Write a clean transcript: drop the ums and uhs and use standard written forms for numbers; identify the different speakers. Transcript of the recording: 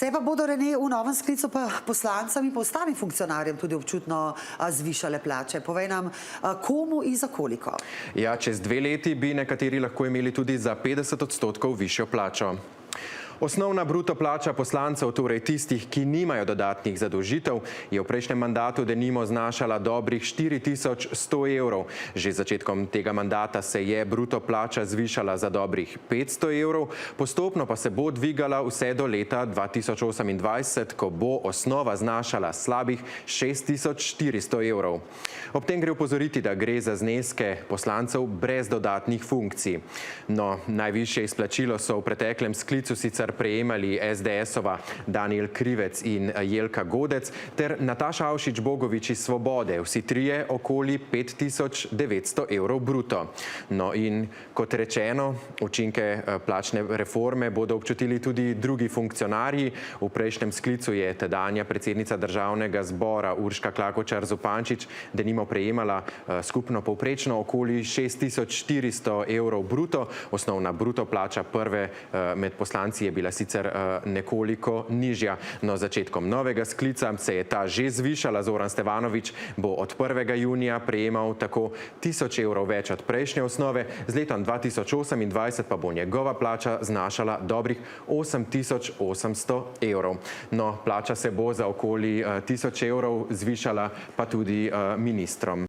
Speaker 1: Se pa bodo, Rene, v novem sklicu pa poslancem in pa ostalim funkcionarjem tudi občutno zvišale plače. Povej nam, komu in za koliko?
Speaker 2: Ja, čez 2 leti bi nekateri lahko imeli tudi za 50% višjo plačo. Osnovna bruto plača poslancev, torej tistih, ki nimajo dodatnih zadolžitev, je v prejšnjem mandatu denimo znašala dobrih 4100 evrov. Že z začetkom tega mandata se je bruto plača zvišala za dobrih 500 evrov, postopno pa se bo dvigala vse do leta 2028, ko bo osnova znašala slabih 6400 evrov. Ob tem gre opozoriti, da gre za zneske poslancev brez dodatnih funkcij. No, najvišje izplačilo so v preteklem sklicu sicer prejemali SDS-ova Danijel Krivec in Jelka Godec ter Nataša Avšič-Bogovič iz Svobode, vsi trije okoli 5900 evrov bruto. No in kot rečeno, učinke plačne reforme bodo občutili tudi drugi funkcionarji. V prejšnjem sklicu je tedanja predsednica Državnega zbora Urška Klakočar Zupančič denimo prejemala skupno povprečno okoli 6400 evrov bruto. Osnovna bruto plača prve med poslanci je bila sicer nekoliko nižja. No, začetkom novega sklica se je ta že zvišala. Zoran Stevanovič bo od 1. junija prejemal tako 1000 evrov več od prejšnje osnove, z letom 2028 pa bo njegova plača znašala dobrih 8800 evrov. No, plača se bo za okoli 1000 evrov zvišala pa tudi ministrom.